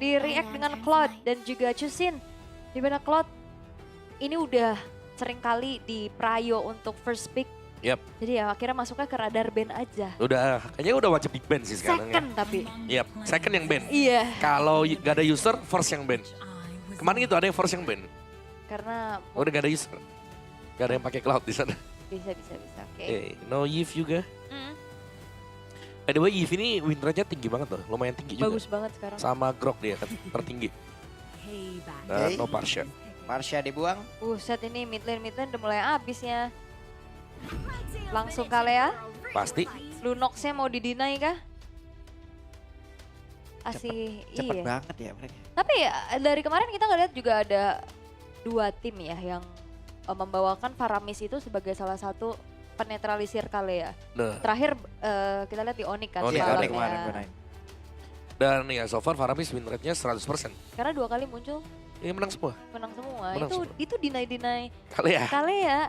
di react dengan Cloud dan juga Chusin. Di mana Cloud ini udah sering kali di Prayo untuk first pick. Yap. Jadi ya akhirnya masuknya ke radar band aja. Kayaknya udah wajib di ban sih sekarang Second ya. tapi. Yap, second yang ban. Iya. Kalau gak ada user, first yang ban. Kemarin itu ada yang first yang ban. Karena Udah gak ada user. Gak ada yang pakai cloud di sana. bisa. Oke. No Yves juga. Mm, By the way, Yves ini win rate-nya tinggi banget loh. Lumayan tinggi juga. bagus banget sekarang. Sama Grok dia kan, tertinggi. Dan no Parsha. Marsha dibuang. Set ini mid lane udah mulai habis ya. Langsung Kalea. Pasti. Lunox-nya mau didinai kah? Cepet iya. banget ya mereka. Tapi ya, dari kemarin kita ngeliat juga ada 2 tim ya yang membawakan Faramis itu sebagai salah satu penetralisir Kalea. Nah, Terakhir kita lihat di Onyx kan Onyx, semalam Onyx ya. kemarin. dan ya so far Faramis win rate-nya 100%. Karena 2 kali muncul Ini menang semua. menang semua. Menang itu semua. itu deny Kali ya. Kalea.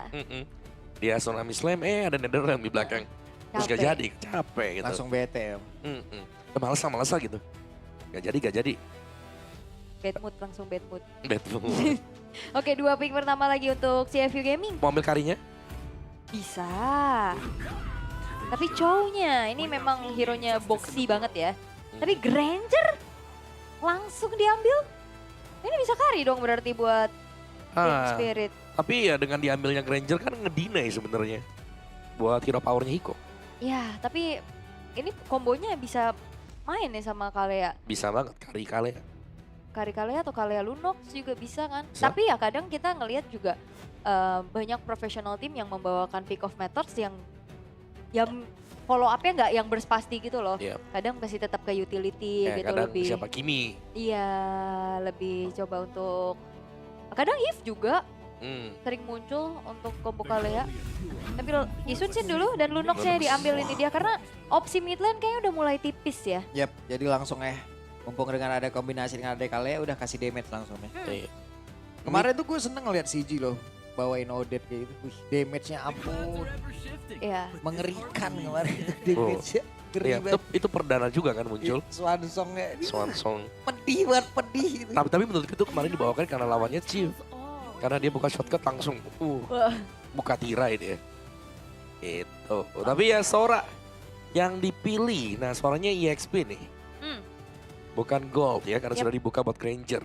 Dia Tsunami Slam, ada Netherrealm di belakang. Terus gak Capek. jadi, capek gitu. Langsung bete ya. Males gitu. Gak jadi. Bad mood langsung bad mood. Bad mood. Oke, 2 pick pertama lagi untuk CFU Gaming. Mau ambil karinya? Bisa. Tapi cownya ini memang hero-nya boxy banget ya. Tapi Granger langsung diambil. Ini bisa carry dong berarti buat Team Spirit. Tapi ya dengan diambilnya Granger kan ngedinai sebenarnya. Buat hero powernya Hiko. Ya, tapi ini kombonya bisa main nih sama Kalea. Bisa banget, kali. Kari Kalea atau Kalea Lunox juga bisa kan. Bisa. Tapi ya kadang kita ngelihat juga banyak professional team yang membawakan pick of methods yang follow up-nya nggak yang burst pasti gitu loh. Yep. Kadang masih tetap ke utility Ya, gitu kadang lebih. siapa Kimi. Iya, lebih coba untuk kadang Eve juga sering muncul untuk combo Kalea. Tapi Isun sih dulu dan Lunox-nya diambil ini dia karena opsi mid lane kayaknya udah mulai tipis ya. Yap, jadi langsung mumpung dengan ada kombinasi dengan ada Kalea udah kasih damage langsung ya. Iya. Kemarin tuh gue seneng ngeliat CG loh bawain Odette kayak gitu. Wih, damage-nya ampun. Iya. Mengerikan kemarin damage-nya. Ngeri Iya, banget. itu perdana juga kan muncul. Swan Song-nya. Swan Song. Pedih banget, pedih gitu. Tapi menurutku itu kemarin dibawakan karena lawannya Chief. Karena dia buka shortcut langsung. Wah. Buka tirai dia. Itu. Tapi ya Sora yang dipilih. Nah suaranya EXP nih. Bukan gold ya karena Yep. sudah dibuka buat Granger.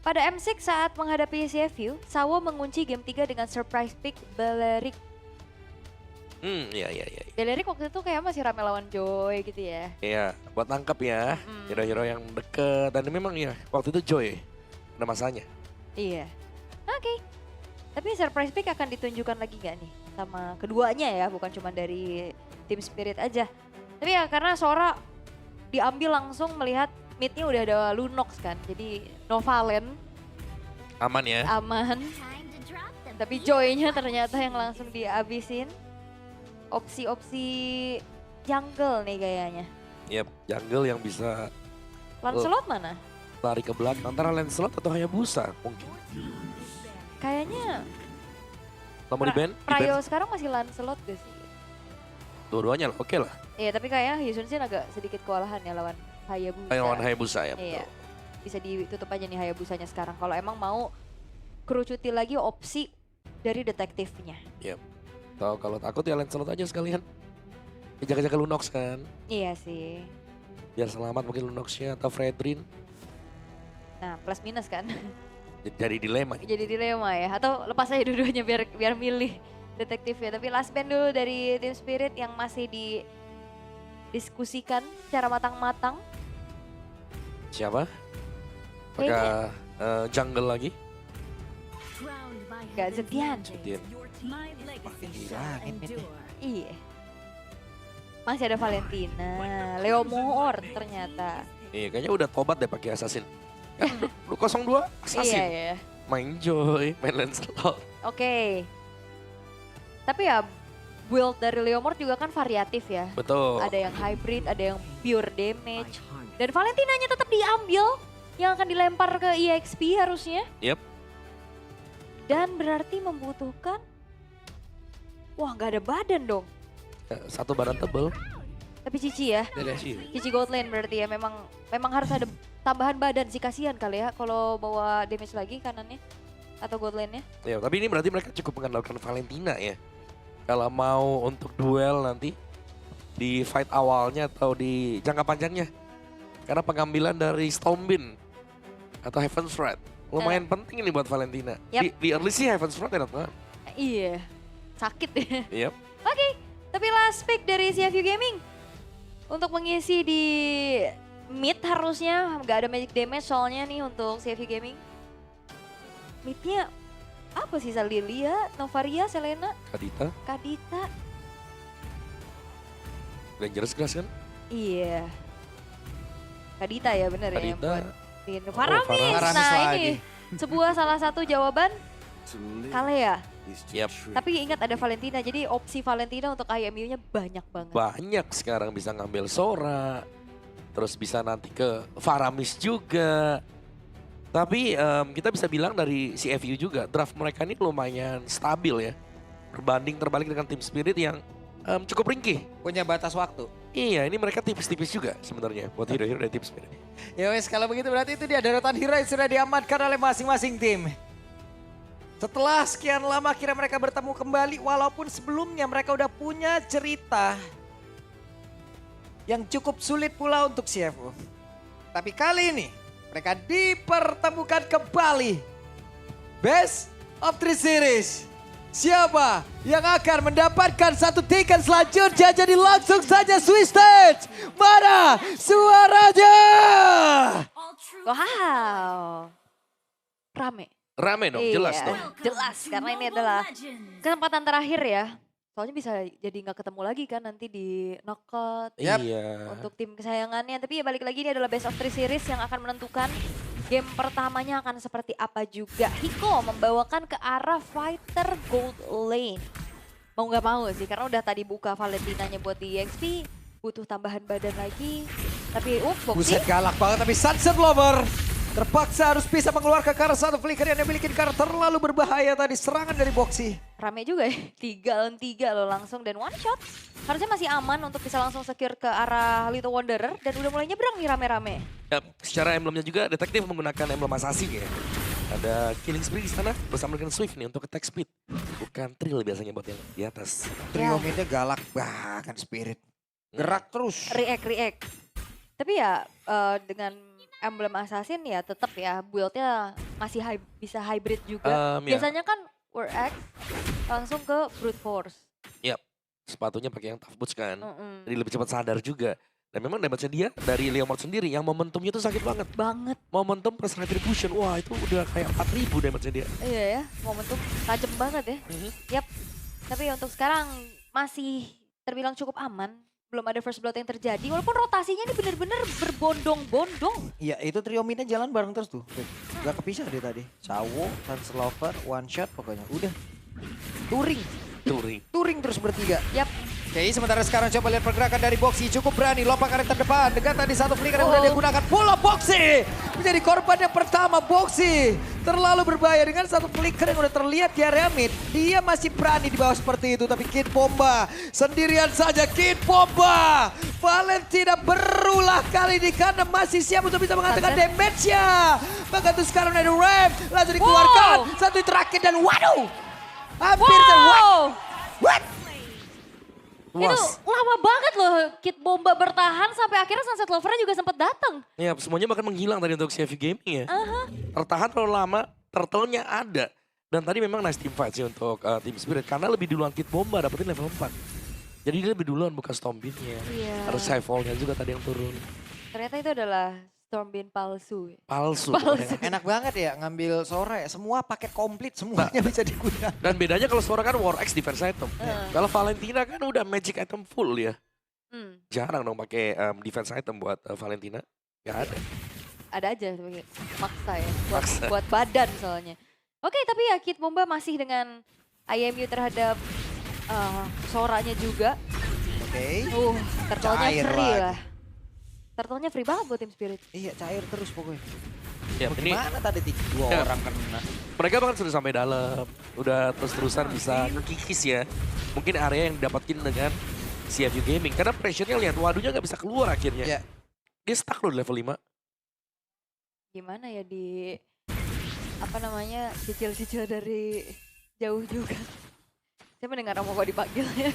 Pada M6 saat menghadapi CFU, Sawo mengunci game 3 dengan surprise pick Beleric. Iya. Beleric waktu itu kayak masih rame lawan Joy gitu ya. Iya, buat nangkep ya. Mm. Hero-hero yang deket. Dan memang ya waktu itu Joy. Ada masanya. Iya. Oke. Tapi surprise pick akan ditunjukkan lagi gak nih? Sama keduanya ya, bukan cuma dari Team Spirit aja. Tapi ya karena Sora diambil langsung melihat midnya udah ada Lunox kan. Jadi no Valen, Aman ya. aman. Tapi Joy-nya ternyata yang langsung dihabisin. Opsi-opsi jungle nih kayaknya. Yep, jungle yang bisa Lancelot mana? lari ke belakang. Antara Lancelot atau Hayabusa mungkin. Kayaknya Kalau mau di-ban? Prayo sekarang masih Lancelot gak sih? Dua-duanya lah, oke lah. Iya tapi kayaknya Hyusun Shin agak sedikit kewalahan ya lawan Hayabusa. Lawan Hayabusa ya. Iya. Betul. Bisa ditutup aja nih Hayabusanya sekarang. Kalau emang mau kerucuti lagi opsi dari detektifnya. Yep. Tahu kalau takut ya Lancelot aja sekalian. Ya, jaga-jaga Lunox kan. Iya sih. Biar selamat mungkin Lunoxnya atau Fredrin. Nah plus minus kan. Jadi dilema. Jadi dilema ya. Atau lepas aja dua-duanya biar milih detektifnya. Tapi last band dulu dari Team Spirit yang masih didiskusikan secara matang-matang. Siapa? Kayaknya- Apakah jungle lagi? Gak Zetian. Zetian. Makin dihilangin midnya. Iya. Masih ada Valentina, Leo Moor ternyata. Iya kayaknya udah tobat deh pakai assassin. Kan 02 assassin. Iya, iya. Main Joy, main Lancelot. Oke. Tapi ya build dari Leomord juga kan variatif ya. Betul. Ada yang hybrid, ada yang pure damage. Dan Valentinanya tetap diambil yang akan dilempar ke EXP harusnya. Yep. Dan berarti membutuhkan, wah nggak ada badan dong. Satu badan tebel. Tapi Cici ya, Iya. Cici Gold Lane berarti ya memang harus ada tambahan badan sih, kasihan kali ya kalau bawa damage lagi kanannya atau god lane-nya. Ya, tapi ini berarti mereka cukup mengandalkan Valentina ya. Kalau mau untuk duel nanti di fight awalnya atau di jangka panjangnya. Karena pengambilan dari Stormwind atau Heaven's Thread lumayan penting ini buat Valentina. Yap. Di early sih Heaven's Thread enak banget. Iya, sakit deh. Yep. Oke, tapi last pick dari CFU Gaming untuk mengisi di mid harusnya nggak ada magic damage soalnya nih untuk CFU Gaming. Midnya apa sih, Lilia, Novaria, Selena, Kadita. Dangerous Glass kan? Iya. Kadita ya bener ya yang Kadita. buat Faramis. Faramis Nah lagi. ini sebuah salah satu jawaban Kalea. Yap. Tapi ingat ada Valentina, jadi opsi Valentina untuk IMU-nya banyak banget. Banyak sekarang bisa ngambil Sora. Terus bisa nanti ke Faramis juga. Tapi kita bisa bilang dari CFU juga, draft mereka ini lumayan stabil ya. Berbanding terbalik dengan tim Spirit yang cukup ringkih. Punya batas waktu. Iya, ini mereka tipis-tipis juga sebenarnya buat hero-hero dari tim Spirit. Ya wes, kalau begitu berarti itu dia deretan hero yang sudah diamankan oleh masing-masing tim. Setelah sekian lama akhirnya mereka bertemu kembali, walaupun sebelumnya mereka udah punya cerita yang cukup sulit pula untuk CFU. Tapi kali ini mereka dipertemukan kembali. Best of 3 series. Siapa yang akan mendapatkan satu tiket selanjutnya? Jadi langsung saja Swiss Stage. Mana suaranya? Wow. Rame. Rame dong, jelas Iya, dong. Jelas, karena ini adalah kesempatan terakhir ya. Soalnya bisa jadi nggak ketemu lagi kan nanti di knockout Yap. Iya. untuk tim kesayangannya. Tapi ya balik lagi ini adalah best of 3 series yang akan menentukan game pertamanya akan seperti apa juga. Hiko membawakan ke arah fighter gold lane. Mau nggak mau sih, karena udah tadi buka Valentinanya buat di EXP. Butuh tambahan badan lagi. Tapi Boxy Buset galak banget, tapi Sunset Lover terpaksa harus bisa mengeluarkan karena satu flicker yang dimiliki karena terlalu berbahaya tadi serangan dari Boxy. rame juga ya. 3 lawan 3 loh langsung dan one shot. Harusnya masih aman untuk bisa langsung secure ke arah Little Wanderer. Dan udah mulai nyebrang nih rame-rame. Ya, secara emblemnya juga detektif menggunakan emblem assassin ya. Ada Killing Spree di sana bersama dengan Swift nih untuk attack speed. Bukan Trill biasanya buat yang di atas. Trio midnya galak banget Spirit. Gerak terus. React. Tapi ya dengan emblem assassin ya tetap ya build-nya masih bisa hybrid juga. Ya. Biasanya kan War X langsung ke Brute Force. Yap, sepatunya pakai yang tough boots kan. Jadi lebih cepat sadar juga. Dan memang damage-nya dia dari Leomord sendiri yang momentumnya itu sakit banget. Momentum plus retribution, wah itu udah kayak 4000 damage-nya dia. Iya ya, momentum tajam banget ya. Yap, tapi untuk sekarang masih terbilang cukup aman. Belum ada first blood yang terjadi, walaupun rotasinya ini benar-benar berbondong-bondong. Iya itu trio midnya jalan bareng terus tuh. Gak kepisah dia tadi. Sawo, Sunset Lover, one shot pokoknya. Udah. Touring terus bertiga. Yap. Oke, sementara sekarang coba lihat pergerakan dari Boxy. Cukup berani, lompat karakter depan. Dengan tadi satu flicker yang udah dia gunakan. Bola Boxy! Menjadi korban yang pertama Boxy. Terlalu berbahaya dengan satu flicker yang udah terlihat di area mid. Dia masih berani di bawah seperti itu. Tapi Kid Bomba sendirian saja. Kid Bomba! Valentina berulah kali ini karena masih siap untuk bisa mengatakan damage-nya. Maka itu sekarang ada Ram. Langsung dikeluarkan. Satu terakhir dan waduh! Hampir What? Itu lama banget loh Kid Bomba bertahan sampai akhirnya Sunset Lover juga sempat datang. Ya, semuanya bahkan menghilang tadi untuk CFU Gaming ya. Tertahan terlalu lama, turtle-nya ada. Dan tadi memang nice team fight sih untuk Team Spirit. Karena lebih duluan Kid Bomba dapetin level 4. Jadi dia lebih duluan bukan Stormbeam-nya. Iya. Harus Skyfall-nya juga tadi yang turun. Ternyata itu adalah Stormbeam palsu. Palsu. Enak banget ya ngambil sore, semua paket komplit, semuanya bisa digunakan. Dan bedanya kalau Sora kan War X defense item. Kalau Valentina kan udah magic item full ya. Jarang dong pakai defense item buat Valentina. Gak ada. Ada aja tapi maksa ya buat badan soalnya. Oke, tapi ya Kid Bomba masih dengan IMU terhadap Soranya juga. Oke. Turtle-nya Cair free lagi. lah. Turtle-nya free banget buat Team Spirit. Iya cair terus pokoknya. Ya, ini Gimana tadi dua Ya. orang kena. mereka bahkan sudah sampai dalam. Udah terus-terusan bisa ngekikis ya. Mungkin area yang didapatin dengan CFU Gaming. Karena pressure-nya lihat, waduhnya gak bisa keluar akhirnya. Ya. Dia stuck loh di level 5. gimana ya apa namanya cicil-cicil dari jauh juga. Saya mendengar Romo kok dipanggil ya.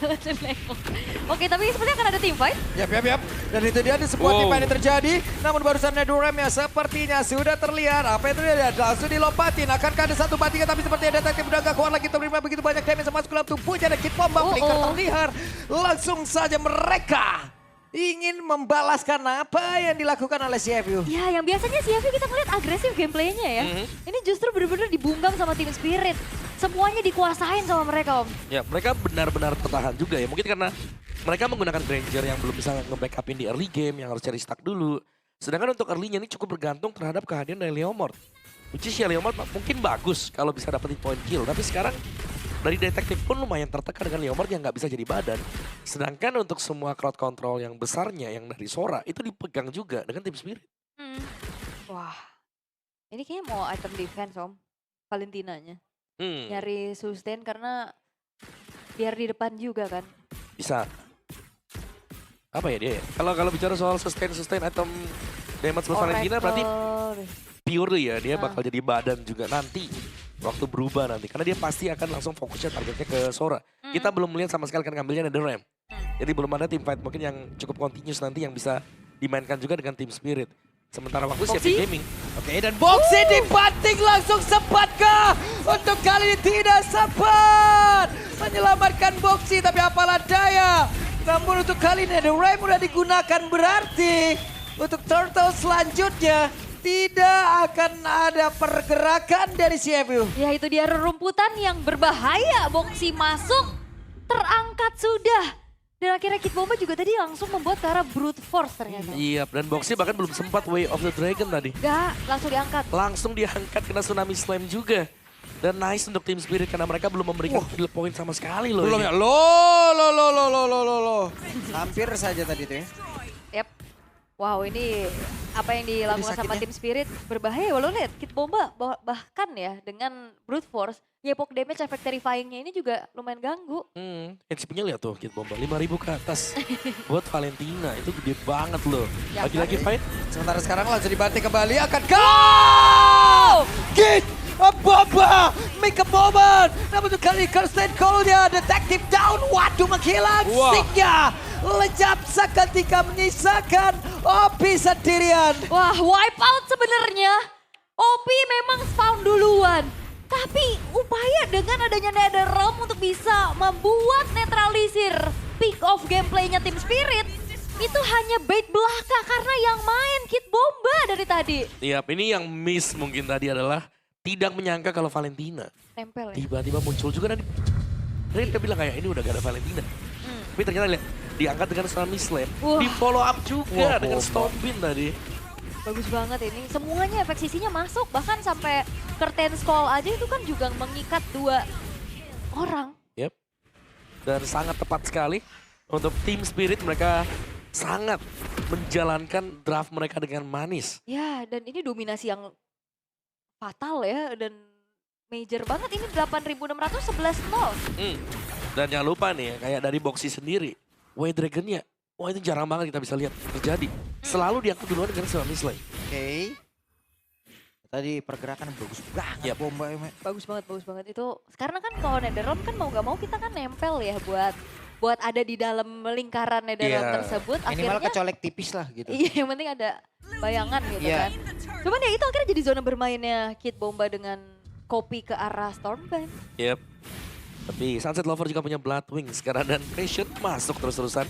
Oke, tapi sepertinya akan ada team fight. Yap. Dan itu dia di sebuah tim fight yang terjadi. Namun barusan Nedurem ya sepertinya sudah terlihat. Apa itu dia? Langsung dilompatin. Akankah ada satu bandingnya tapi sepertinya detektif udah gak kuat lagi. Terima begitu banyak damage masuk ke dalam tubuhnya. Ada Kid Bomba, Flicker terlihat. Langsung saja mereka ingin membalaskan apa yang dilakukan oleh CFU. Ya, yang biasanya CFU kita melihat agresif gameplaynya ya. Ini justru benar-benar dibungkam sama tim Spirit. Semuanya dikuasain sama mereka, Om. Ya, mereka benar-benar tertahan juga ya. Mungkin karena mereka menggunakan Granger yang belum bisa nge-backupin di early game, yang harus cari stack dulu. Sedangkan untuk early-nya ini cukup bergantung terhadap kehadiran dari Leomord. Which is ya Leomord mungkin bagus kalau bisa dapetin point kill. Tapi sekarang dari detektif pun lumayan tertekan dengan Leomord yang nggak bisa jadi badan. Sedangkan untuk semua crowd control yang besarnya, yang dari Sora, itu dipegang juga dengan tim Spirit. Wah, ini kayaknya mau item defense, Om. Valentinanya. Nyari sustain karena biar di depan juga kan. Bisa. Apa ya dia ya? Kalau bicara soal sustain item damage buat Valentina berarti pure ya. Dia bakal jadi badan juga nanti. Waktu berubah nanti. Karena dia pasti akan langsung fokusnya targetnya ke Sora. Kita belum melihat sama sekali kan ngambilnya Netherrealm. Jadi belum ada team fight mungkin yang cukup continuous nanti yang bisa dimainkan juga dengan tim Spirit. Sementara waktu CFU Gaming. Oke, dan Boxy dibanting langsung sempatkah? Untuk kali ini tidak sempat menyelamatkan Boxy, tapi apalah daya. Namun untuk kali ini The Ram udah digunakan, berarti untuk turtle selanjutnya tidak akan ada pergerakan dari CFU. Ya itu dia rerumputan yang berbahaya. Boxy masuk, terangkat sudah. Dan akhirnya Kid Bomba juga tadi langsung membuat ke arah brute force ternyata. Iya, dan Boxy bahkan belum sempat Way of the Dragon tadi. Gak, langsung diangkat. Langsung diangkat kena Tsunami Slam juga. Dan nice untuk tim Spirit karena mereka belum memberikan kill point sama sekali loh. Belum ini. ya? Loh. Hampir saja tadi tuh ya. Yep. Wow, ini apa yang dilakukan sama tim Spirit berbahaya. Walau lihat Kid Bomba bahkan ya dengan brute force, nyepok damage efek terrifying-nya ini juga lumayan ganggu. HP-nya lihat tuh Kid Bomba 5.000 ke atas. Buat Valentina itu gede banget loh. Ya, Lagi-lagi fight. Sementara sekarang langsung dibanting kembali, akan go! Kid Bomba, make a moment. Namun untuk kali ini Kirsten Cole-nya, Detective down. Waduh, menghilang sticknya. Lejap seketika menyisakan Opi sendirian. Wah, wipe out sebenarnya. Opi memang spawn duluan. Tapi upaya dengan adanya Netherrealm untuk bisa membuat netralisir pick off gameplaynya tim Spirit itu hanya bait belaka karena yang main Kid Bomba dari tadi. Iya, ini yang miss mungkin tadi adalah tidak menyangka kalau Valentina Tempel ya. tiba-tiba muncul juga dan dia bilang kayak ini udah gak ada Valentina. Tapi ternyata lihat diangkat dengan Tsunami Slam, di follow up juga dengan Stompin tadi. Bagus banget ini. Semuanya efek sisinya masuk. Bahkan sampai curtain scroll aja itu kan juga mengikat 2 orang. Yep. Dan sangat tepat sekali untuk tim Spirit, mereka sangat menjalankan draft mereka dengan manis. Ya, dan ini dominasi yang fatal ya dan major banget. Ini 8.611-0. Dan jangan lupa nih ya, kayak dari Boxy sendiri, Way Dragon-nya, wah itu jarang banget kita bisa lihat terjadi. Selalu diangkat duluan dengan Tsunami Slam. Oke. Tadi pergerakan bagus banget Bomba. Bagus banget itu. Karena kan kalau Netherrealm kan mau gak mau kita kan nempel ya buat ada di dalam lingkaran Netherrealm tersebut. Minimal Akhirnya kecolek tipis lah gitu. iya, yang penting ada bayangan gitu kan. Cuman ya itu akhirnya jadi zona bermainnya Kid Bomba dengan copy ke arah Stormban. Yep. Tapi Sunset Lover juga punya Bloodwing sekarang dan Passion masuk terus-terusan.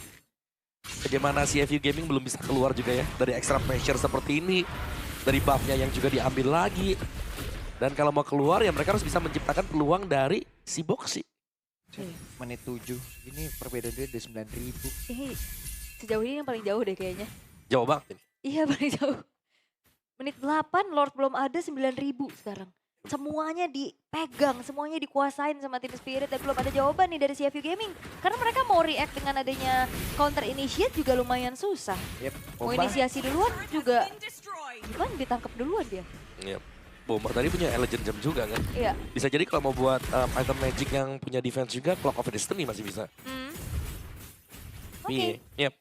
Bagaimana CFU Gaming belum bisa keluar juga ya dari extra pressure seperti ini. Dari buff-nya yang juga diambil lagi. Dan kalau mau keluar ya mereka harus bisa menciptakan peluang dari si Boxy. Menit 7, ini perbedaan dia udah 9.000. Ini sejauh ini yang paling jauh deh kayaknya. Jauh banget ini. Iya paling jauh. Menit 8 Lord belum ada 9.000 sekarang. Semuanya dipegang, semuanya dikuasain sama tim Spirit dan belum ada jawaban nih dari CFU Gaming. Karena mereka mau react dengan adanya counter initiate juga lumayan susah. Mau inisiasi duluan juga gimana ditangkap duluan dia. Yep. Bomba tadi punya Legend Gem juga kan. Iya. Bisa jadi kalau mau buat item magic yang punya defense juga, Clock of Destiny masih bisa. Oke. Yep.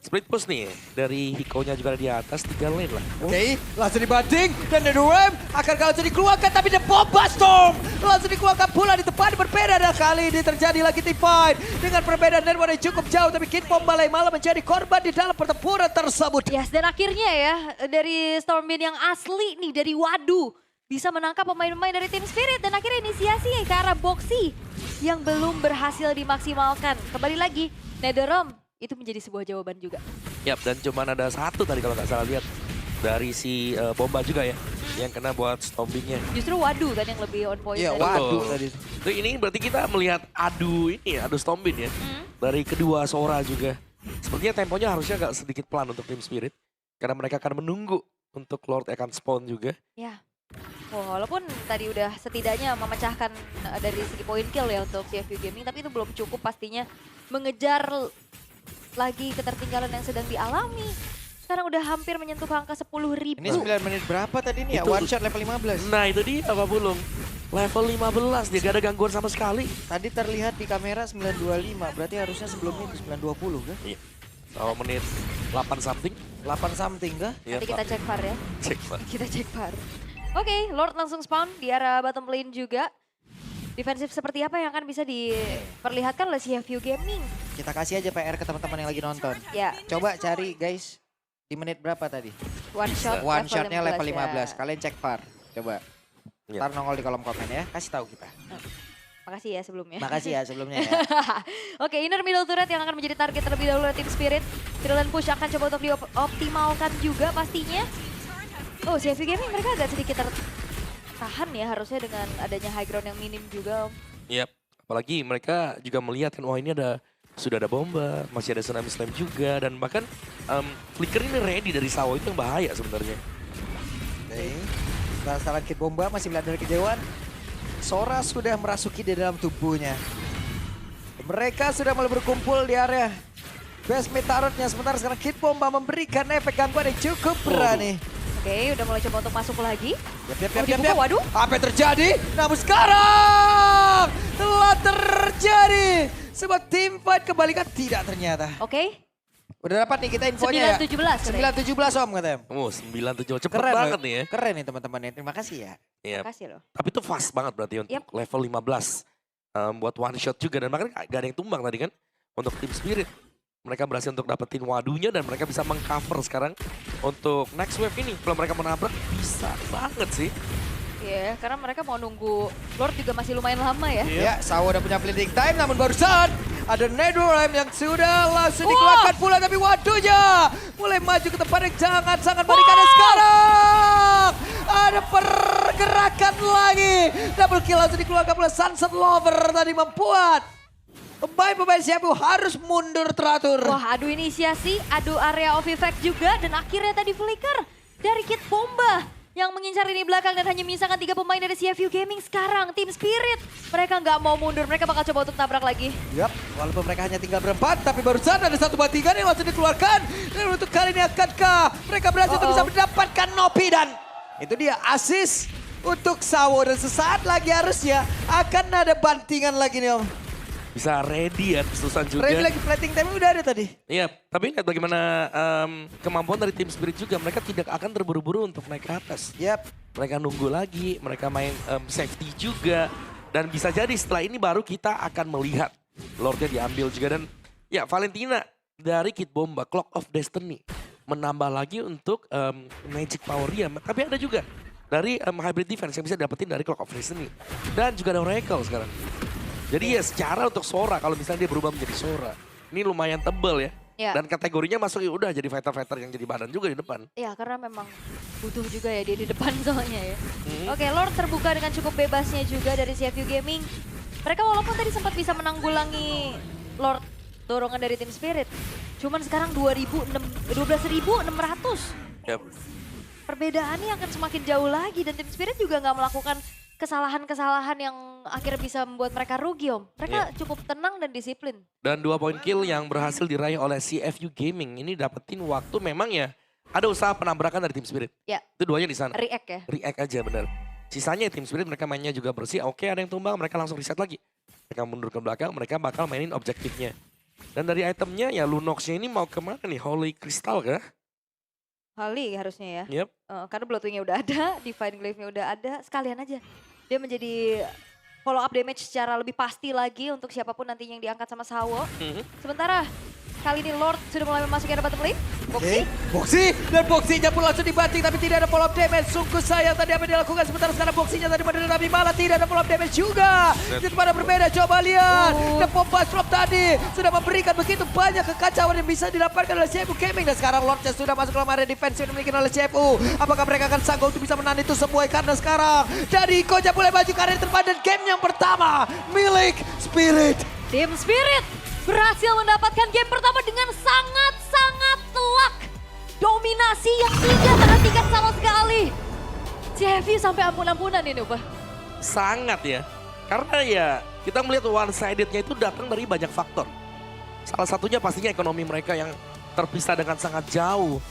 split push nih dari Hiko-nya juga ada di atas 3 lane lah. Oke, langsung dibanting dan Netherrealm akan langsung dikeluarkan tapi The Bomba Storm langsung dikeluarkan pula di tempat berbeda dan kali ini terjadi lagi team fight dengan perbedaan network yang cukup jauh tapi Kid Bomba malah menjadi korban di dalam pertempuran tersebut. Yes, dan akhirnya ya dari Stormbin yang asli nih dari Wadu bisa menangkap pemain-pemain dari Team Spirit dan akhirnya inisiasi ke arah Boxy yang belum berhasil dimaksimalkan. Kembali lagi, Netherrealm itu menjadi sebuah jawaban juga. Yap, dan cuman ada satu tadi kalau nggak salah lihat dari si Bomba juga ya yang kena buat stompingnya. Justru Wadu kan yang lebih on point. Iya, tadi. waduh tadi. Tuh, ini berarti kita melihat adu stomping ya dari kedua Sora juga. Sepertinya temponya harusnya agak sedikit pelan untuk Team Spirit karena mereka akan menunggu untuk Lord akan spawn juga. Ya. Oh, walaupun tadi udah setidaknya memecahkan dari segi point kill ya untuk CFU Gaming, tapi itu belum cukup pastinya mengejar lagi ketertinggalan yang sedang dialami. Sekarang udah hampir menyentuh angka 10.000. Ini 9 menit berapa tadi nih ya? Itu- One shot level 15. Nah itu dia Pak Bulung. Level 15 dia gak ada gangguan sama sekali. Tadi terlihat di kamera 9.25, berarti harusnya sebelumnya di 9.20 kan? Iya. Kalau menit 8 something. 8 something kah? Ya, Nanti kita cek VAR ya. cek Pak. Kita cek VAR. Oke, Lord langsung spawn di arah bottom lane juga. Defensif seperti apa yang akan bisa diperlihatkan oleh CFU Gaming? Kita kasih aja PR ke teman-teman yang lagi nonton. Ya, Coba cari guys, di menit berapa tadi? one shot One shotnya level 15, ya. kalian cek VAR. Coba. Ya. Ntar nongol di kolom komen ya, kasih tahu kita. Makasih ya sebelumnya. Makasih ya sebelumnya ya. Oke, inner middle turret yang akan menjadi target terlebih dahulu oleh Team Spirit. Trillion push akan coba untuk dioptimalkan juga pastinya. Oh, CFU Gaming mereka agak sedikit tertahan ya harusnya dengan adanya high ground yang minim juga. Om. Yap. Apalagi mereka juga melihat kan, wah ini sudah ada bomba, masih ada tsunami slam juga, dan bahkan flicker ini ready dari Sawo itu yang bahaya sebenarnya. Oke. Setelah Kid Bomba masih melihat dari kejauhan. Sora sudah merasuki di dalam tubuhnya. Mereka sudah mulai berkumpul di area base mid turretnya. Sementara sekarang Kid Bomba memberikan efek gangguan yang cukup berani. Oke, udah mulai coba untuk masuk lagi. Yap, dibuka, waduh. Apa yang terjadi? Namun sekarang telah terjadi sebuah team fight kebalikan tidak ternyata. Oke, Udah dapat nih kita infonya ya. 9-17. 9-17 Om katanya. Oh 9-7 cepet Keren banget loh. nih ya. Keren nih teman-teman ya. Terima kasih ya. Iya. Makasih loh. Tapi itu fast banget berarti untuk Yap. level 15. Buat one shot juga, dan bahkan gak ada yang tumbang tadi kan untuk Team Spirit. Mereka berhasil untuk dapetin wadunya dan mereka bisa mengcover sekarang untuk next wave ini. Kalau mereka menabrak bisa banget sih. Iya, karena mereka mau nunggu Lord juga masih lumayan lama ya. Ya, Sawo udah punya bleeding time namun barusan ada Netherrealm yang sudah langsung Wah. dikeluarkan pula tapi waduhnya mulai maju ke tempat yang sangat berikan dan sekarang ada pergerakan lagi. Double kill langsung dikeluarkan pula Sunset Lover tadi membuat pemain Siabu harus mundur teratur. Wah, adu inisiasi, adu area of effect juga dan akhirnya tadi flicker dari Kid Bomba yang mengincar ini belakang dan hanya menyisakan 3 pemain dari CFU Gaming sekarang. Team Spirit, mereka nggak mau mundur, mereka bakal coba untuk tabrak lagi. Yap, walaupun mereka hanya tinggal berempat, tapi barusan ada 1-3 yang langsung dikeluarkan. Dan untuk kali ini akankah mereka berhasil untuk bisa mendapatkan Nopi dan itu dia assist untuk Sawo. Dan sesaat lagi harusnya akan ada bantingan lagi nih Om. Bisa ready ya terusan juga. Ready lagi, plating time udah ada tadi. Iya, tapi lihat bagaimana kemampuan dari Team Spirit juga. Mereka tidak akan terburu-buru untuk naik ke atas. Yap, Mereka nunggu lagi, mereka main safety juga. Dan bisa jadi setelah ini baru kita akan melihat Lordnya diambil juga. Dan ya Valentina dari Kid Bomba, Clock of Destiny. Menambah lagi untuk Magic Power dia. Tapi ada juga dari Hybrid Defense yang bisa dapetin dari Clock of Destiny. Dan juga ada Oracle sekarang. Jadi ya secara untuk Sora, kalau misalnya dia berubah menjadi Sora. Ini lumayan tebel ya. Ya. Dan kategorinya masuk ya udah jadi fighter-fighter yang jadi badan juga di depan. Ya, karena memang butuh juga ya dia di depan soalnya ya. Oke, Lord terbuka dengan cukup bebasnya juga dari CFU Gaming. Mereka walaupun tadi sempat bisa menanggulangi Lord dorongan dari Team Spirit. Cuman sekarang 12.600. Yap. Perbedaannya akan semakin jauh lagi dan Team Spirit juga nggak melakukan kesalahan-kesalahan yang akhirnya bisa membuat mereka rugi Om. Mereka cukup tenang dan disiplin. Dan 2 poin kill yang berhasil diraih oleh CFU Gaming ini dapetin waktu memang ya. Ada usaha penabrakan dari Team Spirit. Ya, Itu duanya di sana. react ya. React aja bener. Sisanya Team Spirit mereka mainnya juga bersih. Oke ada yang tumbang mereka langsung reset lagi. Mereka mundur ke belakang mereka bakal mainin objektifnya. Dan dari itemnya ya Lunox-nya ini mau kemana nih? Holy Crystal kah? Kali harusnya ya. Yep. Karena Bloodwing-nya udah ada, Divine Glaive-nya udah ada, sekalian aja. Dia menjadi follow up damage secara lebih pasti lagi untuk siapapun nantinya yang diangkat sama Sawo. Sementara kali ini Lord sudah mulai memasuki area bottom lane. Boxy. Boxy dan boxinya pun langsung dibanting tapi tidak ada follow up damage. Sungguh sayang tadi apa yang dilakukan sementara sekarang boxinya tadi pada tapi malah tidak ada follow up damage juga. Itu pada berbeda, coba lihat. Dan Pompas Drop tadi sudah memberikan begitu banyak kekacauan yang bisa didapatkan oleh CFU Gaming. Dan sekarang Lordnya sudah masuk dalam area defense yang dimiliki oleh CFU. Apakah mereka akan sanggup untuk bisa menahan itu semua? Karena sekarang dari Koja mulai maju ke area terdepan dan game yang pertama milik Spirit. Tim Spirit berhasil mendapatkan game pertama dengan sangat-sangat telak. Dominasi yang tidak terhentikan sama sekali. CFU sampai ampun-ampunan ini, Ubah. Sangat ya. Karena ya kita melihat one-sided-nya itu datang dari banyak faktor. Salah satunya pastinya ekonomi mereka yang terpisah dengan sangat jauh.